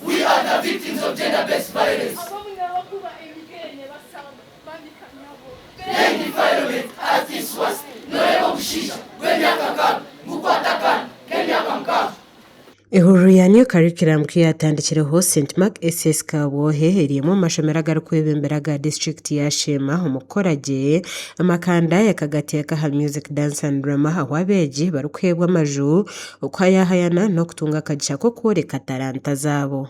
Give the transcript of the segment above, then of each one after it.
We are the victims of gender-based violence. The environment as this was no able to Ihuriro ya New Curriculum kiyatandikiraho St Mark SS Kabohe irimo amashomero agarukwebemberaga district ya Shema umukorage amakanda yakagati yakaha music dance and drama awabeji barukwebwa amaju ukwayahayana no kutunga kagisha ko koreka talanta zabo.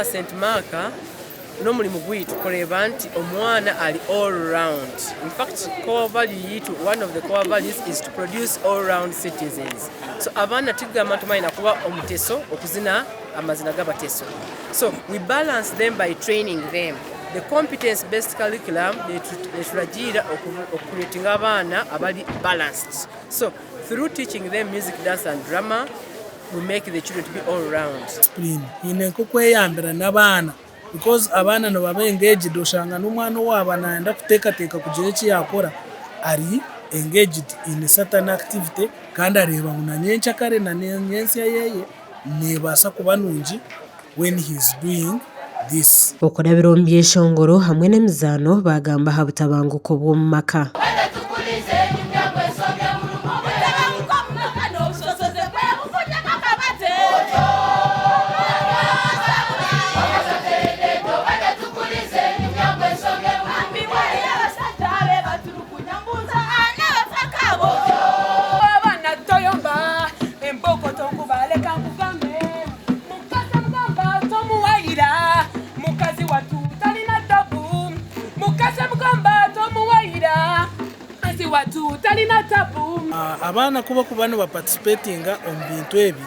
St Mark no mulimu gwitu koleba nti omwana ali all round. In fact, core value one of the core values is to produce all round citizens. So abaana tugamba tumayina kuba omuteso okuzina amazina g'abateso. So we balance them by training them. The competence-based curriculum letulagira okucreating abaana abali balanced. So through teaching them music, dance and drama, we make the children to be all round. Ine kukweyambira n'abaana because abaana no baba engaged oshanga n'umwana wabo naenda kuteeka kugira eki yakora ari engaged in a certain activity kandi areba munanyencha kare na nyensia yeye nebasa kuba nungi when he's doing this. Okora birombiye shongoro hamwe n'emizano bagamba habutabanguko bw'omumaka. Abaana kuba kubano ba participatinga on bintu ebi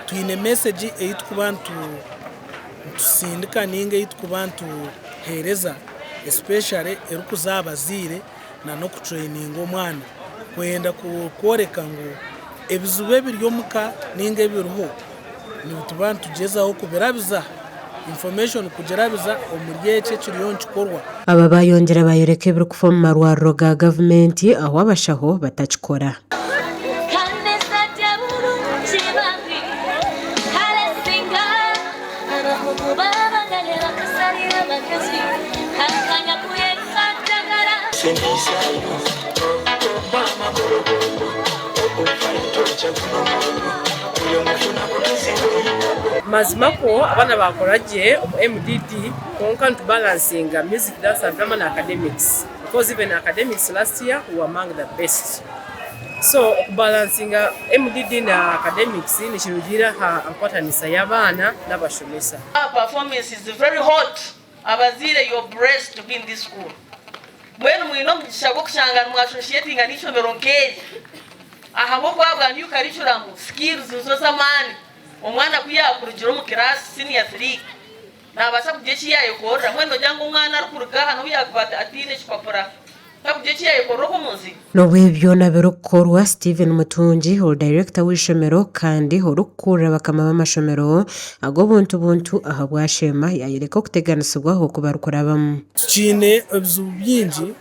tuine message eight kubantu tusindika ninga eight kubantu hereza especially erukuzaba zire na no kutraining omwana kwenda kukoreka ngo ebizube biryo muka ninga ebiruho ni tubantu jezaho kubirabiza information kugerabiza omuryeche kiriyo nkikorwa. Aba bayongera bayereke biri kuva mu marwariro ga government aho abashaho batakikora. Mazimako abana bakoraje MDD konka to balancing music, dance and drama and academics, because even academics last year were among the best. So balancing MDD na academics ni shirugira ha ampatanisa y'abana n'abashomesa. Our performance is very hot. Abazire your breast to be in this school. When we know mjishago kushanga mwasociating anisho meronkeji. Ahabo kwa new curriculum skills usosa mani. Omwana kuya kurujiro mu class senior 3 na basa kujechi yayo kora mwendo jangu umwana rukurugaha no yakubata atine chipapura kakujechi yayo koroko munzi no webyo nabirukorwa Steven Mutungi ho director w'ishomero kandi ho rukura bakama b'amashomero ago buntu ahabwashema yayireka kuteganisubwa ho kubarukurabamo tukine obuzubu byinji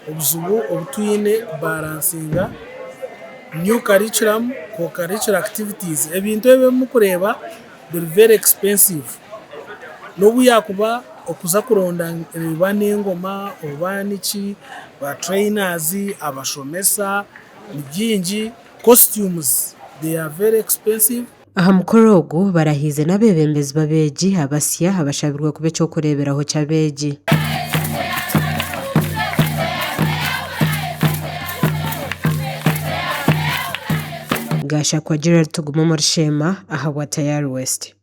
obuzubu obutuyine balancinga new curriculum, co-curricular activities. Ebintu ebe mukureba they're very expensive. Nobu yakuba okuza kuronda bane engoma obaniki ba trainers abashomesa byinji costumes they are very expensive. Aha mukorogo barahize nabebembezi babeji abasya abashabirwa kube cyo kureberaho cyabeji. Gasha kwa Gerald Tuguma Marshema aha wa Tayari West.